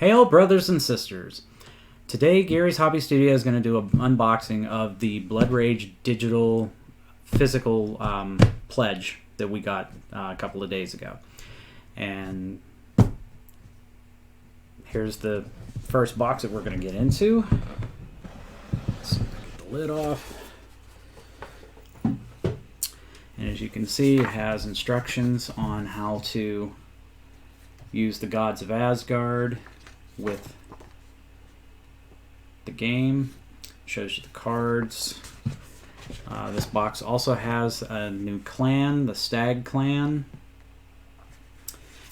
Hail, brothers and sisters! Today, Gary's Hobby Studio is going to do an unboxing of the Blood Rage digital physical pledge that we got a couple of days ago. And here's the first box that we're going to get into. Let's see if I get the lid off. And as you can see, it has instructions on how to use the gods of Asgard with the game. Shows you the cards. This box also has a new clan, the Stag clan.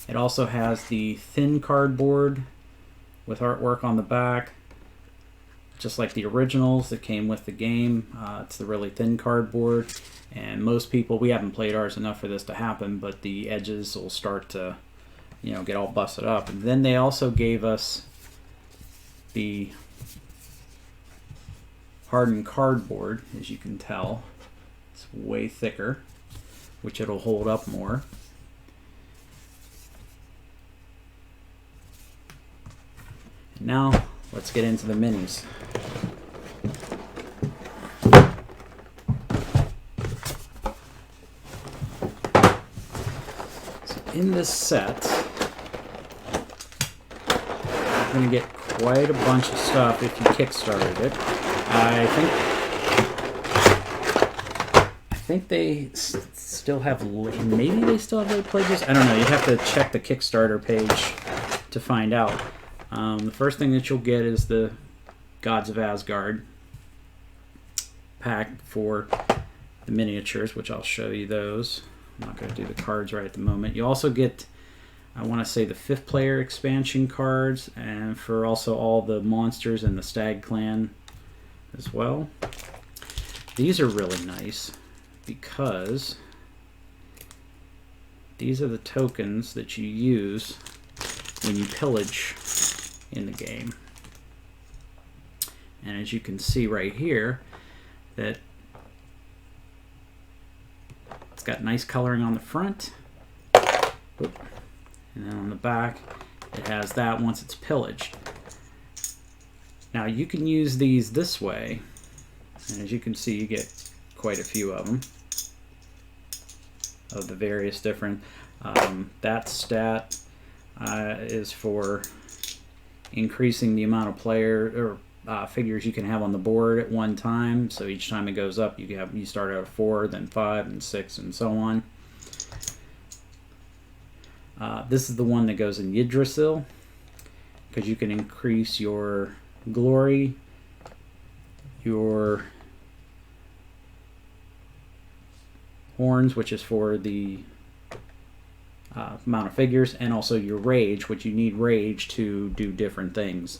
It also has the thin cardboard with artwork on the back, just like the originals that came with the game. It's the really thin cardboard, and most people, we haven't played ours enough for this to happen, but the edges will start to, you know, get all busted up. And then they also gave us the hardened cardboard. As you can tell, it's way thicker, which it'll hold up more. And now let's get into the minis. So in this set, you're going to get quite a bunch of stuff if you kickstarted it. I think they still have, maybe they still have late pledges. I don't know. You'd have to check the Kickstarter page to find out. The first thing that you'll get is the Gods of Asgard pack for the miniatures, which I'll show you those. I'm not going to do the cards right at the moment. You also get, I want to say, the 5th player expansion cards, and for also all the monsters in the Stag clan as well. These are really nice because these are the tokens that you use when you pillage in the game. And as you can see right here, that it's got nice coloring on the front. Oop. And then on the back, it has that once it's pillaged. Now you can use these this way, and as you can see, you get quite a few of them, of the various different. That stat is for increasing the amount of player or figures you can have on the board at one time. So each time it goes up, you start out at 4, then 5, and 6, and so on. This is the one that goes in Yggdrasil, because you can increase your glory, your horns, which is for the amount of figures, and also your rage, which you need rage to do different things.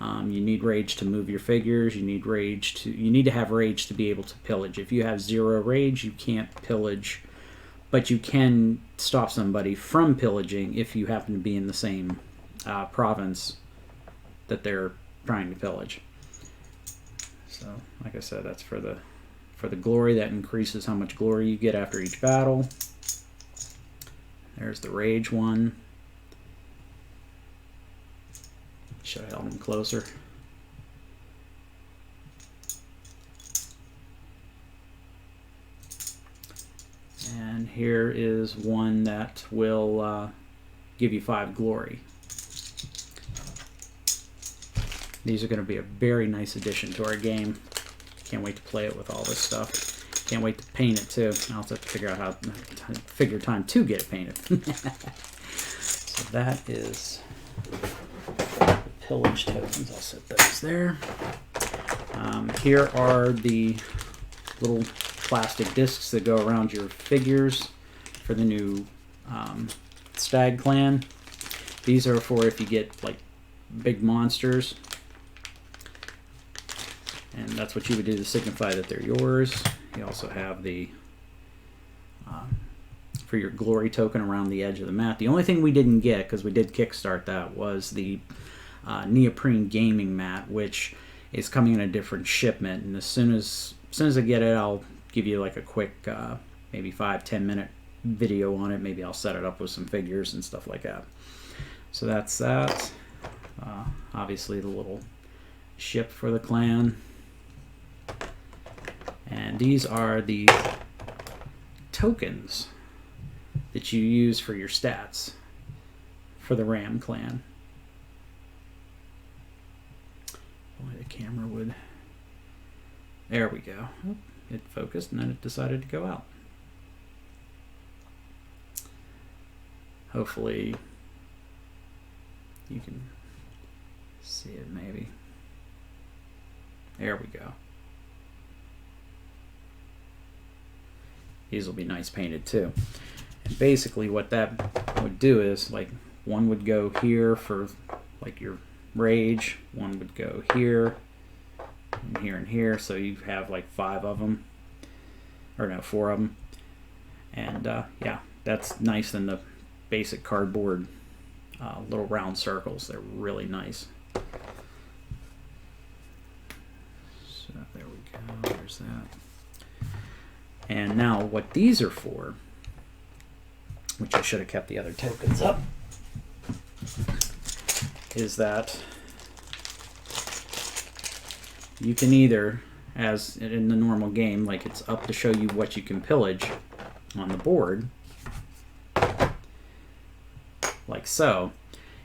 You need rage to move your figures. You need to have rage to be able to pillage. If you have 0 rage, you can't pillage, but you can stop somebody from pillaging if you happen to be in the same province that they're trying to pillage. So, like I said, that's for the glory. That increases how much glory you get after each battle. There's the rage one. Should I hold them closer? And here is one that will give you 5 glory. These are going to be a very nice addition to our game. Can't wait to play it with all this stuff. Can't wait to paint it too. I'll also have to figure out how to figure time to get it painted. So that is the pillage tokens. I'll set those there. Here are the little plastic discs that go around your figures for the new Stag clan. These are for if you get like big monsters, and that's what you would do to signify that they're yours. You also have the for your glory token around the edge of the map. The only thing we didn't get, because we did kickstart that, was the neoprene gaming mat, which is coming in a different shipment. And as soon as I get it, I'll give you like a quick maybe 5-10 minute video on it. Maybe I'll set it up with some figures and stuff like that. So that's that. Obviously the little ship for the clan. And these are the tokens that you use for your stats for the Ram clan. Boy, the camera would... There we go. Oh, it focused and then it decided to go out. Hopefully you can see it maybe. There we go. These will be nice painted too. And basically what that would do is, like, one would go here for like your rage, one would go here and here and here, so you have like 5 of them, or no, 4 of them. And yeah, that's nice than the basic cardboard little round circles. They're really nice. So there we go, there's that. And now what these are for, which I should have kept the other tokens up, is that you can either, as in the normal game, like it's up to show you what you can pillage on the board, like so.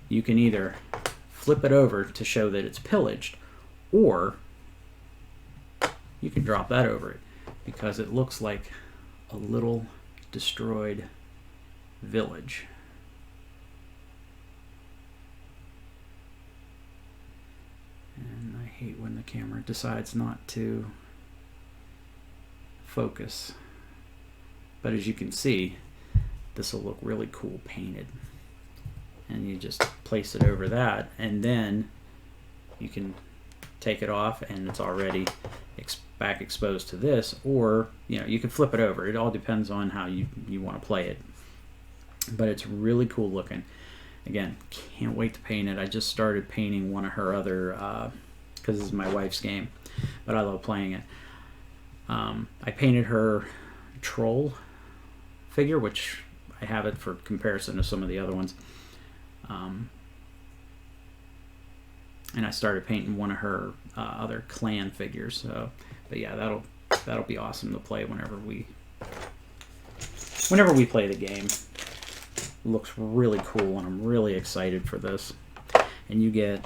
You can either flip it over to show that it's pillaged, or you can drop that over it, because it looks like a little destroyed village. And I hate when the camera decides not to focus. But as you can see, this will look really cool painted. And you just place it over that, and then you can take it off and it's already back exposed to this, or you can flip it over. It all depends on how you want to play it. But it's really cool looking. Again, can't wait to paint it. I just started painting one of her other, because this is my wife's game, but I love playing it. I painted her troll figure, which I have it for comparison to some of the other ones. And I started painting one of her other clan figures. So, but yeah, that'll be awesome to play whenever we play the game. It looks really cool, and I'm really excited for this. And you get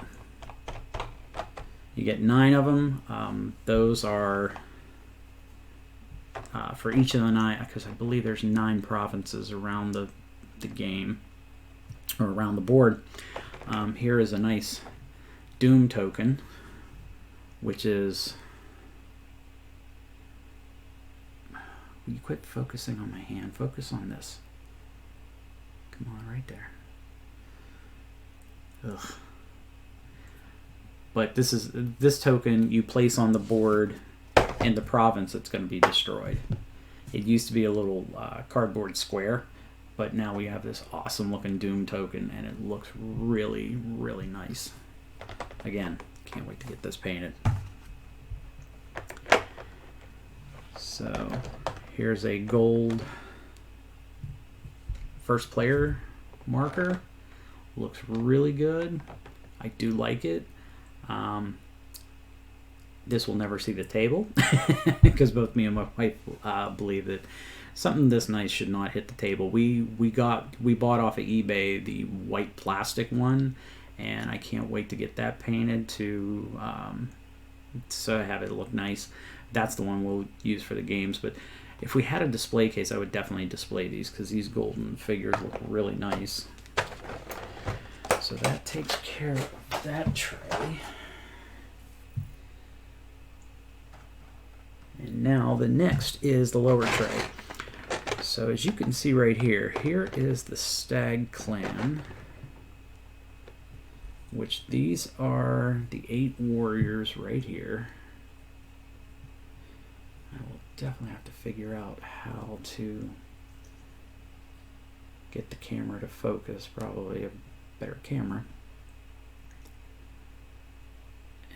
9 of them. Those are for each of the 9, because I believe there's 9 provinces around the game, or around the board. Here is a nice Doom token, which is... Will you quit focusing on my hand? Focus on this. Come on, right there. Ugh. But this token you place on the board in the province that's going to be destroyed. It used to be a little cardboard square, but now we have this awesome looking Doom token, and it looks really, really nice. Again, can't wait to get this painted. So here's a gold first player marker. Looks really good. I do like it. This will never see the table because both me and my wife believe that something this nice should not hit the table. We bought off of eBay the white plastic one, and I can't wait to get that painted to so have it look nice. That's the one we'll use for the games. But if we had a display case, I would definitely display these, because these golden figures look really nice. So that takes care of that tray. And now the next is the lower tray. So as you can see right here, here is the Stag Clan, which these are the 8 warriors right here. I will definitely have to figure out how to get the camera to focus, probably a better camera.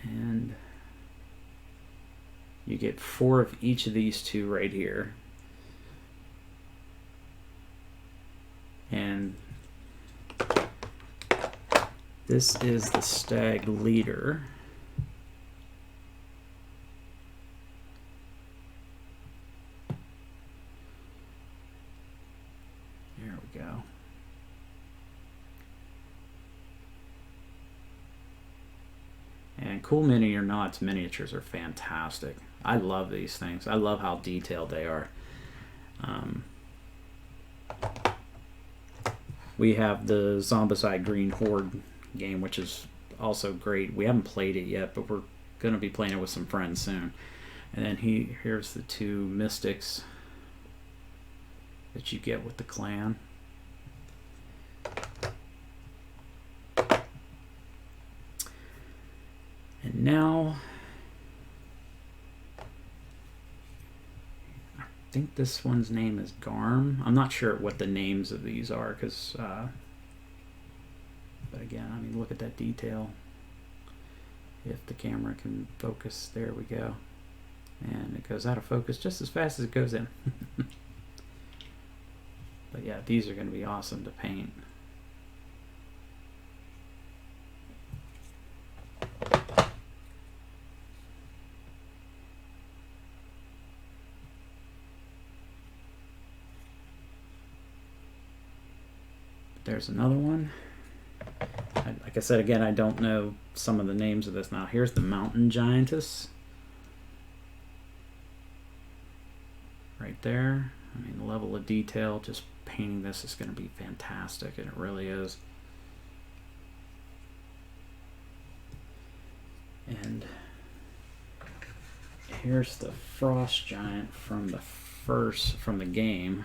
And you get 4 of each of these 2 right here. And This is the stag leader. There we go. And Cool Mini or Not's miniatures are fantastic. I love these things. I love how detailed they are. We have the Zombicide Green Horde game, which is also great. We haven't played it yet, but we're going to be playing it with some friends soon. And then here's the two mystics that you get with the clan. And now, I think this one's name is Garm. I'm not sure what the names of these are, because, but again, I mean, look at that detail. If the camera can focus, there we go. And it goes out of focus just as fast as it goes in. But yeah, these are going to be awesome to paint. There's another one. Like I said, again, I don't know some of the names of this now. Here's the Mountain Giantess. Right there. I mean, the level of detail, just painting this is going to be fantastic, and it really is. And here's the Frost Giant from the game.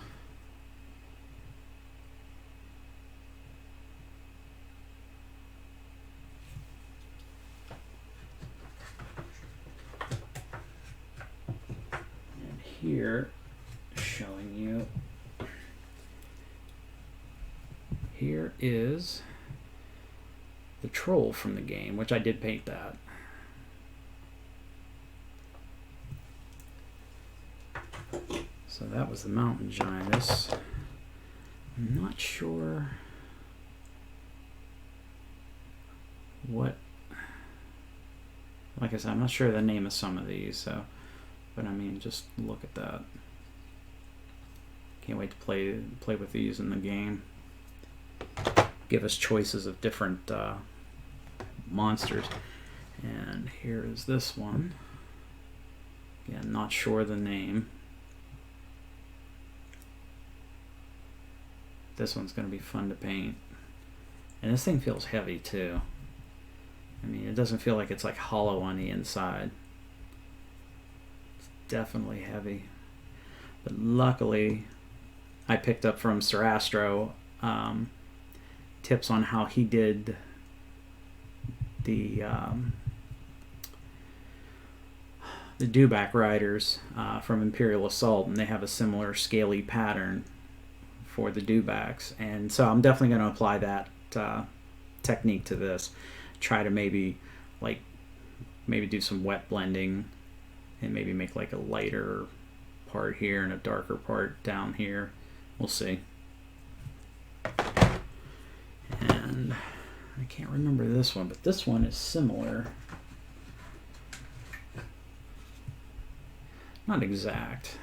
Here, showing you, here is the troll from the game, which I did paint that. So that was the Mountain Giantess. I'm not sure what, like I said, I'm not sure the name of some of these, so. But I mean, just look at that. Can't wait to play with these in the game. Give us choices of different monsters. And here is this one. Again, not sure the name. This one's going to be fun to paint. And this thing feels heavy too. I mean, it doesn't feel like it's like hollow on the inside. Definitely heavy, but luckily I picked up from Sir Astro tips on how he did the dewback riders from Imperial Assault, and they have a similar scaly pattern for the dewbacks, and so I'm definitely going to apply that technique to this. Try to maybe do some wet blending and maybe make like a lighter part here and a darker part down here. We'll see. And I can't remember this one, but this one is similar. Not exact,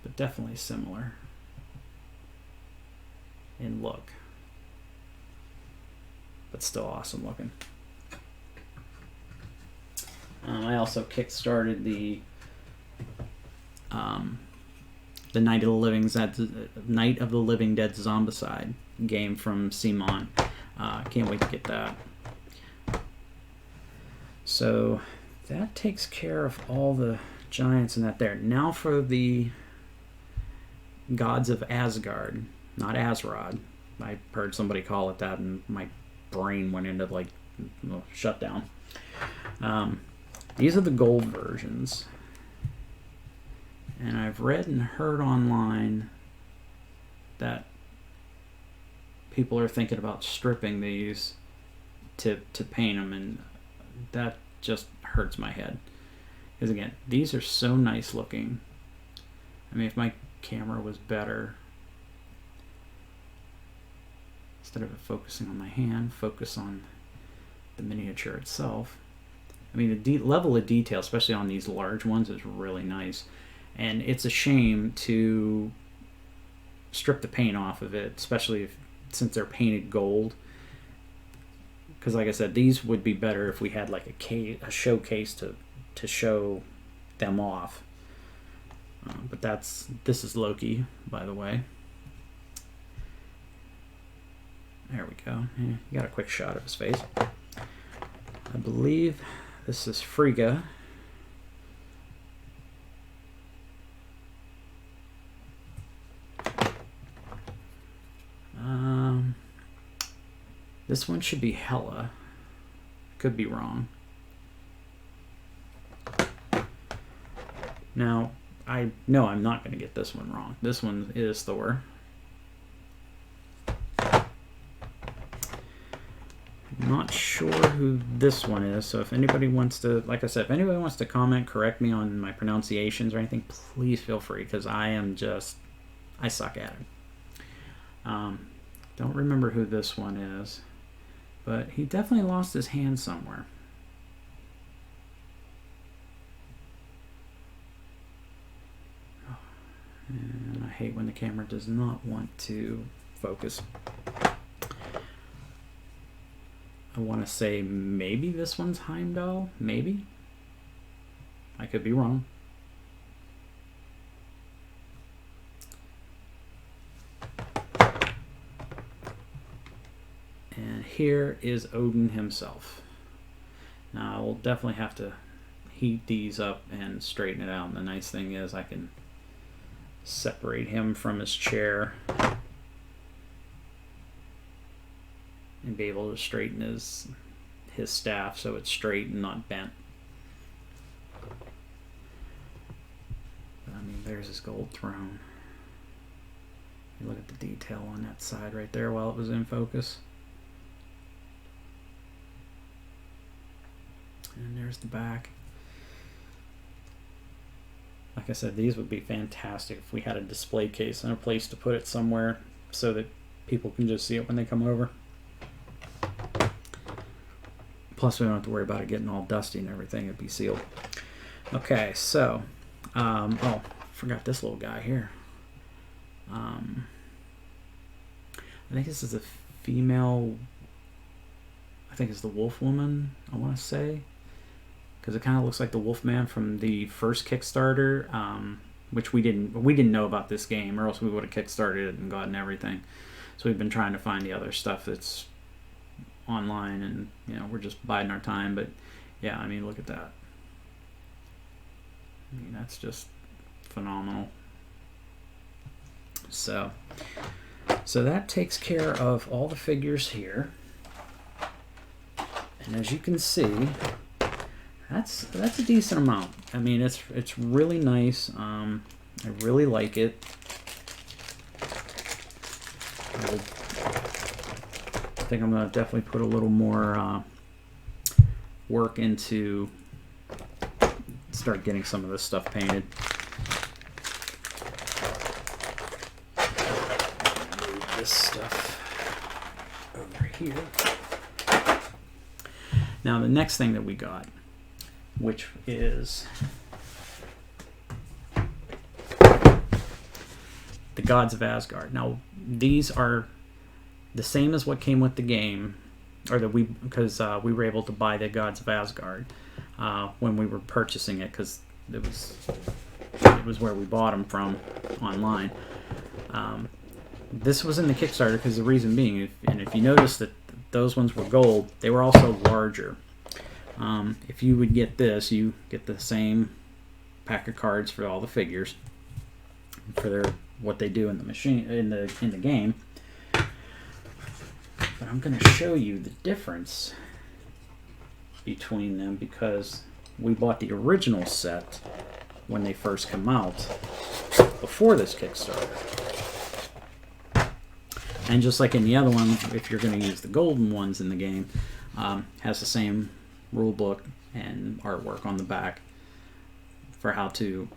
but definitely similar in look. But still awesome looking. I also kickstarted the Night of the Living Dead Zombicide game from CMON. Can't wait to get that. So that takes care of all the giants in that there. Now for the gods of Asgard, not Asrod. I heard somebody call it that, and my brain went into like shutdown. These are the gold versions, and I've read and heard online that people are thinking about stripping these to paint them, and that just hurts my head. Because again, these are so nice looking. I mean, if my camera was better. instead of it focusing on my hand, focus on the miniature itself. I mean, the level of detail, especially on these large ones, is really nice. And it's a shame to strip the paint off of it, especially since they're painted gold. Because like I said, these would be better if we had like a showcase to show them off. But this is Loki, by the way. There we go. Yeah, you got a quick shot of his face. I believe this is Frigga. This one should be Hela. Could be wrong. Now, I know I'm not going to get this one wrong. This one is Thor. Not sure who this one is, so if anybody wants to, like I said, if anybody wants to comment, correct me on my pronunciations or anything, please feel free, because I suck at it. Don't remember who this one is, but he definitely lost his hand somewhere. And I hate when the camera does not want to focus. I want to say maybe this one's Heimdall, maybe. I could be wrong. And here is Odin himself. Now, I will definitely have to heat these up and straighten it out. And the nice thing is I can separate him from his chair and be able to straighten his staff so it's straight and not bent. But, I mean, there's his gold throne. You look at the detail on that side right there while it was in focus. And there's the back. Like I said, these would be fantastic if we had a display case and a place to put it somewhere so that people can just see it when they come over. Plus, we don't have to worry about it getting all dusty and everything. It'd be sealed. Okay, so, oh, forgot this little guy here. I think this is a female. I think it's the Wolf Woman, I want to say, because it kind of looks like the Wolfman from the first Kickstarter, which we didn't know about this game, or else we would have kickstarted it and gotten everything. So we've been trying to find the other stuff that's online, and we're just biding our time. But yeah, I mean, look at that. I mean, that's just phenomenal. So that takes care of all the figures here, and as you can see, that's a decent amount. I mean, it's really nice. I really like it. I think I'm going to definitely put a little more work into start getting some of this stuff painted. Move this stuff over here. Now the next thing that we got, which is the Gods of Asgard. Now these are the same as what came with the game, or that because we were able to buy the Gods of Asgard when we were purchasing it, because it was where we bought them from online. This was in the Kickstarter because the reason being, if you notice that those ones were gold, they were also larger. If you would get this, you get the same pack of cards for all the figures for what they do in the machine in the game. But I'm going to show you the difference between them, because we bought the original set when they first come out before this Kickstarter. And just like in the other one, if you're going to use the golden ones in the game, has the same rule book and artwork on the back for how to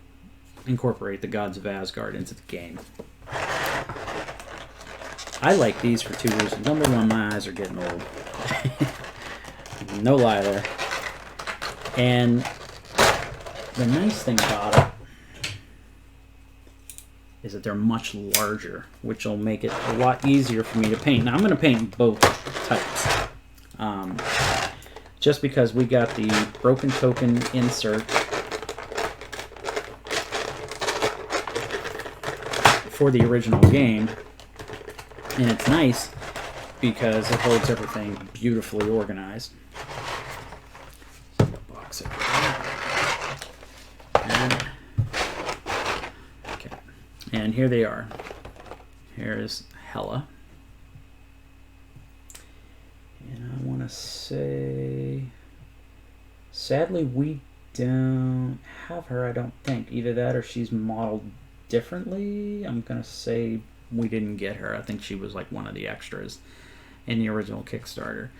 incorporate the Gods of Asgard into the game. I like these for 2 reasons. Number one, my eyes are getting old. No lie there. And the nice thing about it is that they're much larger, which will make it a lot easier for me to paint. Now I'm going to paint both types. Just because we got the broken token insert for the original game, and it's nice because it holds everything beautifully organized. Box it. Okay, and here they are. Here's Hela. And I want to say, sadly, we don't have her, I don't think. Either that or she's modeled differently. I'm going to say we didn't get her. I think she was like one of the extras in the original Kickstarter.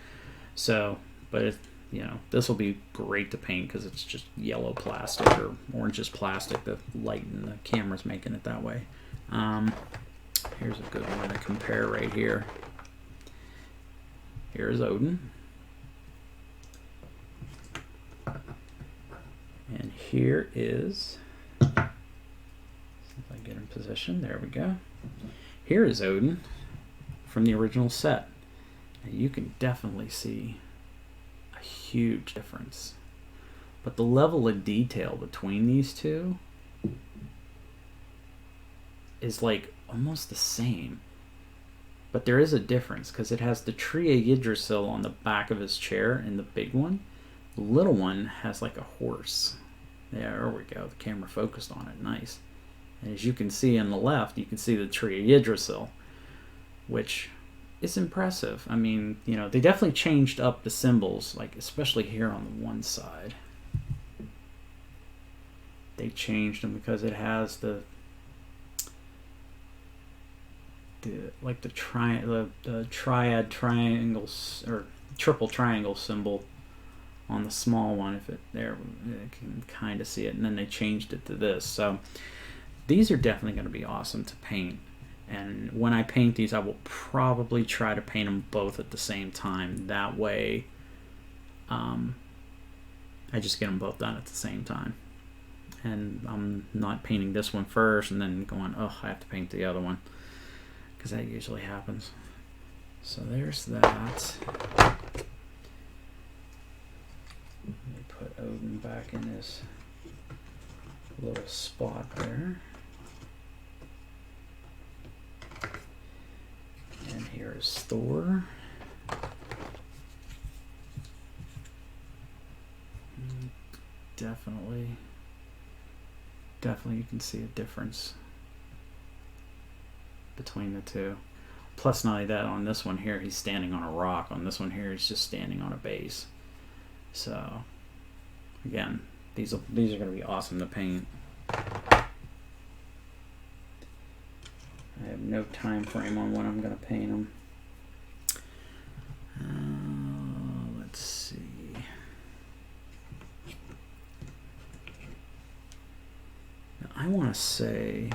So, but you know, this will be great to paint because it's just yellow plastic or orangish plastic. The light in the camera's making it that way. Here's a good one to compare right here. Here's Odin. And here is, see if I get in position, there we go. Here is Odin from the original set. Now you can definitely see a huge difference. But the level of detail between these two is like almost the same. But there is a difference because it has the tree of Yggdrasil on the back of his chair in the big one. The little one has like a horse. There we go. The camera focused on it. Nice. And as you can see on the left, you can see the tree of Yggdrasil, which is impressive. I mean, you know, they definitely changed up the symbols, like especially here on the one side. They changed them because it has the triad triangles or triple triangle symbol on the small one. If it there, you can kind of see it, and then they changed it to this. So these are definitely going to be awesome to paint. And when I paint these, I will probably try to paint them both at the same time. That way, I just get them both done at the same time. And I'm not painting this one first and then going, oh, I have to paint the other one. Because that usually happens. So there's that. Let me put Odin back in his little spot there. And here is Thor. Definitely you can see a difference between the two. Plus, not only that, on this one here, he's standing on a rock. On this one here, he's just standing on a base. So, again, these are going to be awesome to paint. I have no time frame on when I'm going to paint them. Let's see. Now, I want to say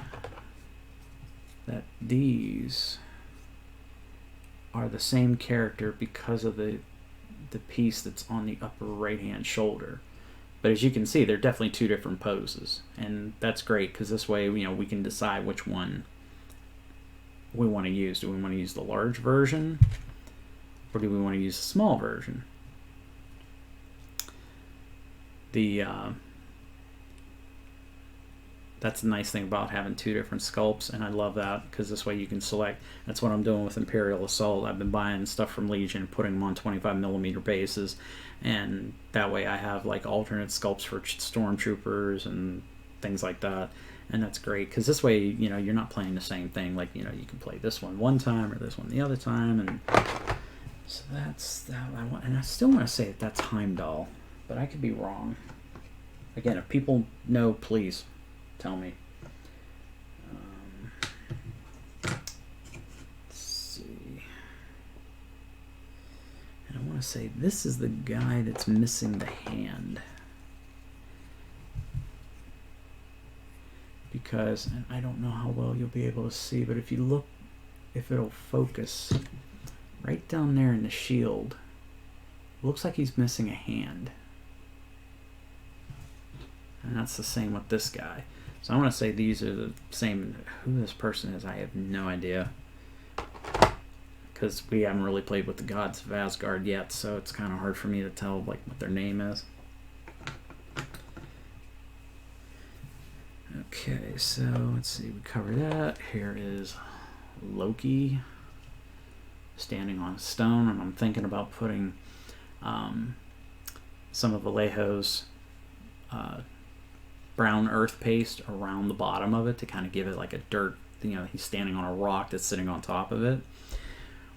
that these are the same character because of the piece that's on the upper right hand shoulder. But as you can see, they're definitely two different poses, and that's great because this way, you know, we can decide which one we want to use. Do we want to use the large version, or do we want to use the small version? That's the nice thing about having two different sculpts, and I love that because this way you can select. That's what I'm doing with Imperial Assault. I've been buying stuff from Legion and putting them on 25mm bases, and that way I have like alternate sculpts for stormtroopers and things like that, and that's great because this way, you know, you're not playing the same thing. Like, you know, you can play this one time or this one the other time, and so that's that. And I still want to say that that's Heimdall, but I could be wrong. Again, if people know, please tell me. Let's see. And I want to say this is the guy that's missing the hand. Because, and I don't know how well you'll be able to see, but if you look if it'll focus right down there in the shield. Looks like he's missing a hand. And that's the same with this guy. So I want to say these are the same. Who this person is, I have no idea. Because we haven't really played with the gods of Asgard yet, so it's kind of hard for me to tell like what their name is. Okay, so let's see, we covered that. Here is Loki standing on a stone, and I'm thinking about putting some of Vallejo's brown earth paste around the bottom of it to kind of give it like a dirt, he's standing on a rock that's sitting on top of it,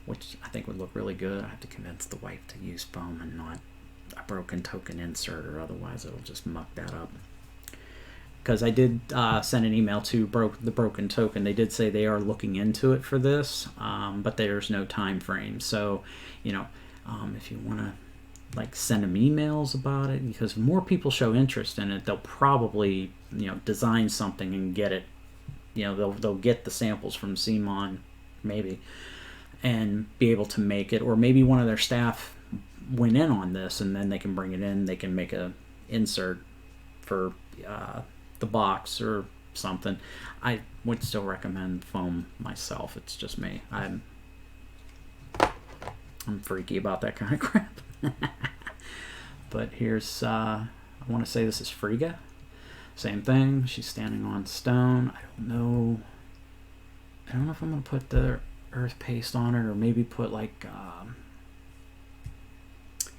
which I think would look really good. I have to convince the wife to use foam and not a broken token insert, or otherwise it'll just muck that up. Because I did send an email to the Broken Token. They did say they are looking into it for this, but there's no time frame. So, if you want to send them emails about it, because if more people show interest in it, they'll probably design something and get it. They'll get the samples from CMON maybe and be able to make it, or maybe one of their staff went in on this and then they can bring it in. They can make a insert for the box or something. I would still recommend foam myself. It's just me. I'm freaky about that kind of crap. But here's I want to say this is Frigga. Same thing. She's standing on stone. I don't know if I'm gonna put the earth paste on it, or maybe put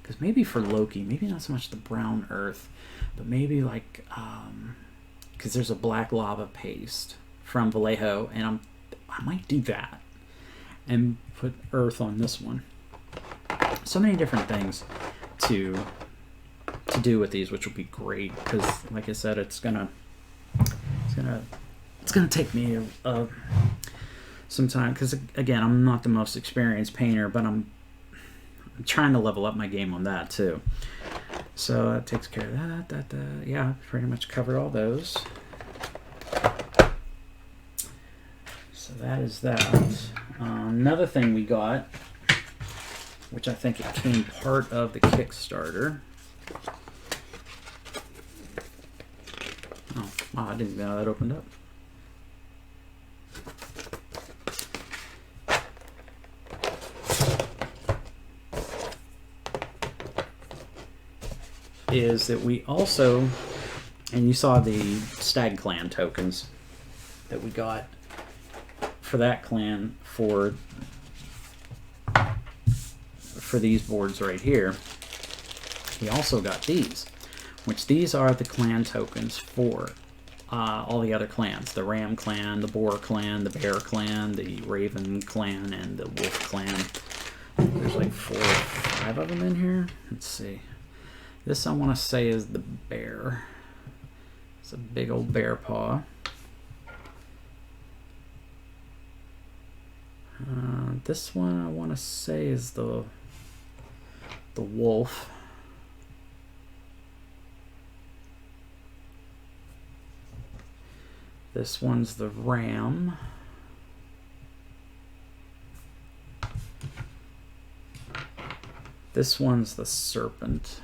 because maybe for Loki, maybe not so much the brown earth, but maybe because there's a black lava paste from Vallejo, and I might do that and put earth on this one. So many different things to do with these, which will be great, because like I said, it's gonna take me some time, because again, I'm not the most experienced painter, but I'm trying to level up my game on that too. So that takes care of that. Yeah, pretty much covered all those. So that is that. Another thing we got, which I think it came part of the Kickstarter. Oh, wow, I didn't know that opened up. Is that we also, and you saw the Stag Clan tokens that we got for that clan for these boards right here. We also got these, which these are the clan tokens for all the other clans: the Ram clan, the Boar clan, the Bear clan, the Raven clan, and the Wolf clan. There's like 4 or 5 of them in here. Let's see. This I want to say is the bear. It's a big old bear paw. This one I want to say is the wolf. This one's the ram. This one's the serpent.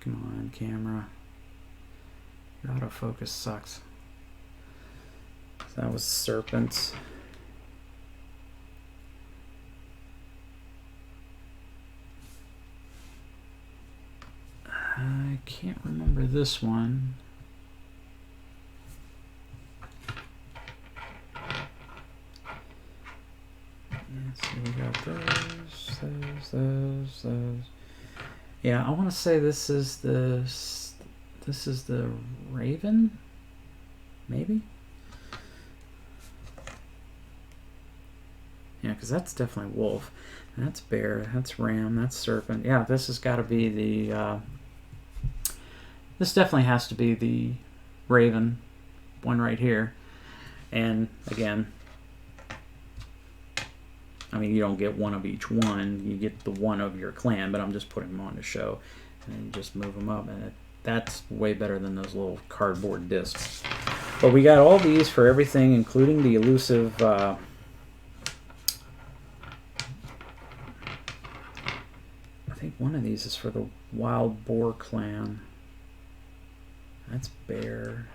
Come on, camera. Your autofocus sucks. So that was serpent. I can't remember this one. So we got those. Yeah, I want to say this is the Raven, maybe. Yeah, because that's definitely wolf. That's bear. That's ram. That's serpent. Yeah, this has got to be the. This definitely has to be the Raven one right here. And again, I mean, you don't get one of each one. You get the one of your clan, but I'm just putting them on to show. And then you just move them up, and That's way better than those little cardboard discs. But we got all these for everything, including the elusive I think one of these is for the Wild Boar clan. That's bear.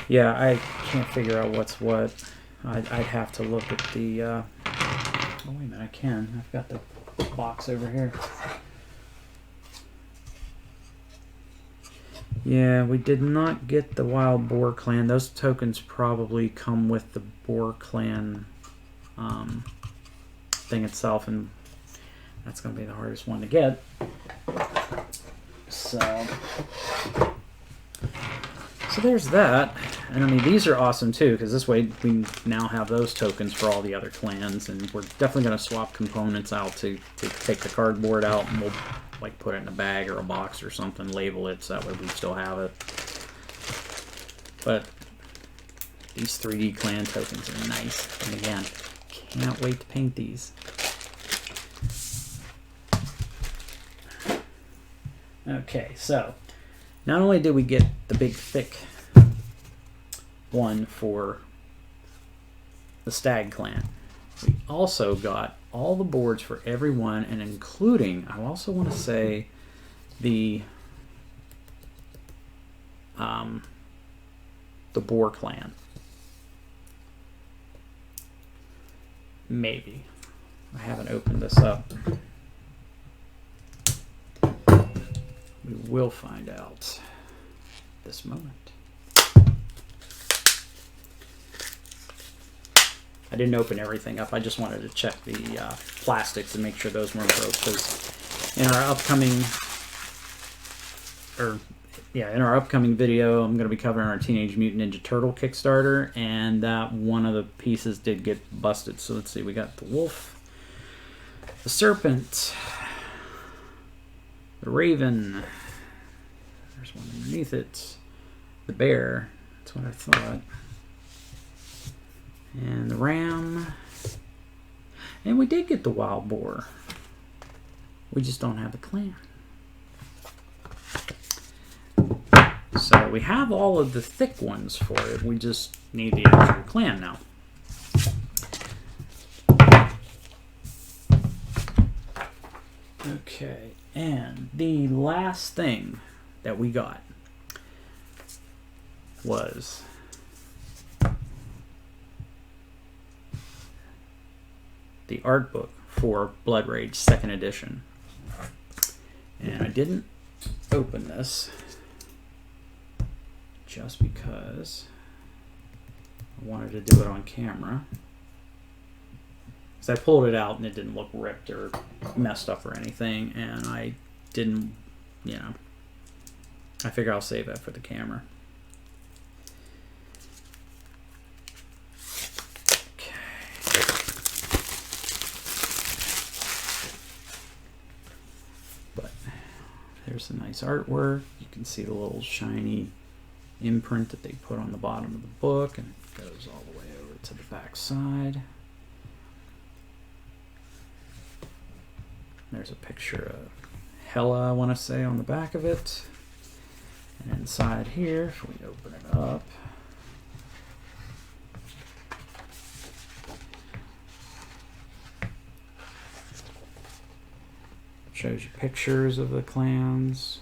Yeah, I can't figure out what's what. I'd have to look at the... oh, wait a minute, I can. I've got the box over here. Yeah, we did not get the Wild Boar clan. Those tokens probably come with the Boar clan thing itself, and that's going to be the hardest one to get. So there's that. And I mean, these are awesome too, because this way we now have those tokens for all the other clans, and we're definitely going to swap components out to take the cardboard out, and we'll like put it in a bag or a box or something, label it so that way we still have it. But these 3D clan tokens are nice, and again, can't wait to paint these. Okay, so not only did we get the big thick one for the Stag clan, we also got all the boards for everyone, and including, I also want to say, the Boar clan. Maybe. I haven't opened this up. We will find out this moment. I didn't open everything up. I just wanted to check the plastics and make sure those weren't broke. Because in our upcoming, in our upcoming video, I'm going to be covering our Teenage Mutant Ninja Turtle Kickstarter, and that one of the pieces did get busted. So let's see. We got the wolf, the serpent, the raven. There's one underneath it. The bear. That's what I thought. And the ram. And we did get the wild boar. We just don't have the clan. So we have all of the thick ones for it. We just need the actual clan now. Okay, and the last thing that we got was the art book for Blood Rage 2nd edition. And I didn't open this just because I wanted to do it on camera. Because I pulled it out and it didn't look ripped or messed up or anything, and I didn't, I figure I'll save that for the camera. Okay. But there's some nice artwork. You can see the little shiny imprint that they put on the bottom of the book, and it goes all the way over to the back side. There's a picture of Hela, I want to say, on the back of it. And inside here, if we open it up, shows you pictures of the clans.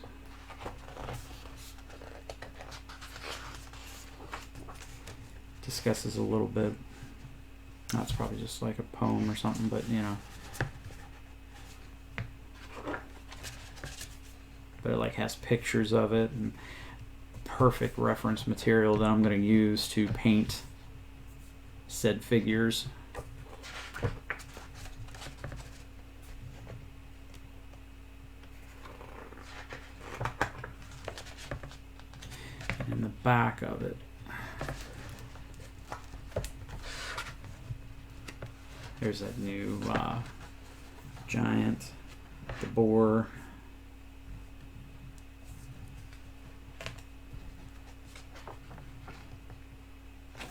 Discusses a little bit. That's probably just like a poem or something, but but it like has pictures of it and perfect reference material that I'm going to use to paint said figures. And in the back of it, there's that new giant, the boar.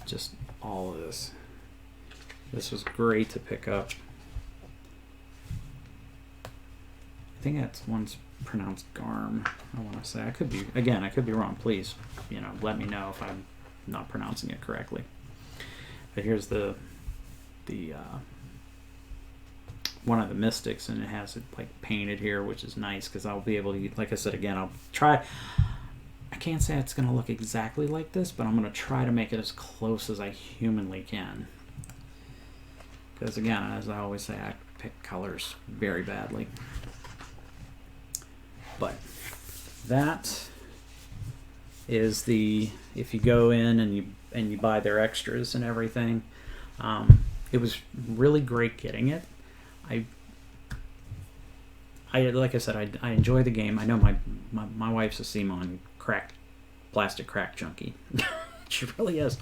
Just all of this. This was great to pick up. I think that one's pronounced Garm. I want to say, I could be wrong. Please, let me know if I'm not pronouncing it correctly. But here's the one of the mystics, and it has it like painted here, which is nice because I'll be able to, like I said again, I'll try. I can't say it's going to look exactly like this, but I'm going to try to make it as close as I humanly can. Because again, as I always say, I pick colors very badly. But that is if you go in and you buy their extras and everything, it was really great getting it. I like I said, I enjoy the game. I know my wife's a CMON plastic crack junkie. She really is.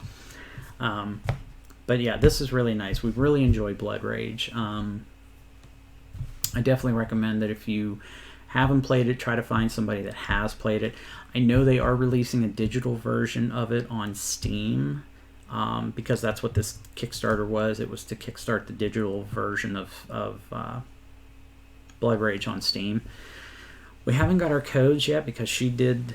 But yeah, this is really nice. We really enjoy Blood Rage. I definitely recommend that if you haven't played it, try to find somebody that has played it. I know they are releasing a digital version of it on Steam, because that's what this Kickstarter was. It was to kickstart the digital version of Blood Rage on Steam. We haven't got our codes yet because she did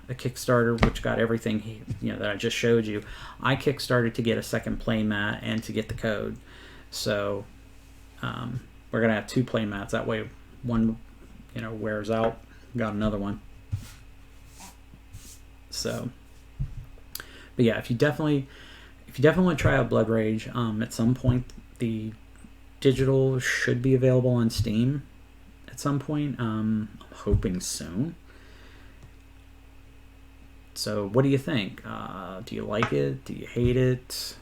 a Kickstarter which got everything that I just showed you. I kickstarted to get a second playmat and to get the code. So we're gonna have 2 playmats. That way one wears out. Got another one. So, but yeah, if you definitely want to try out Blood Rage, at some point the digital should be available on Steam at some point. I'm hoping soon. So what do you think? Do you like it? Do you hate it?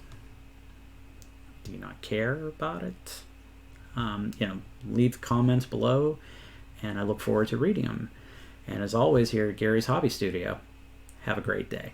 Do you not care about it? Leave comments below, and I look forward to reading them. And as always, here at Gary's Hobby Studio, have a great day.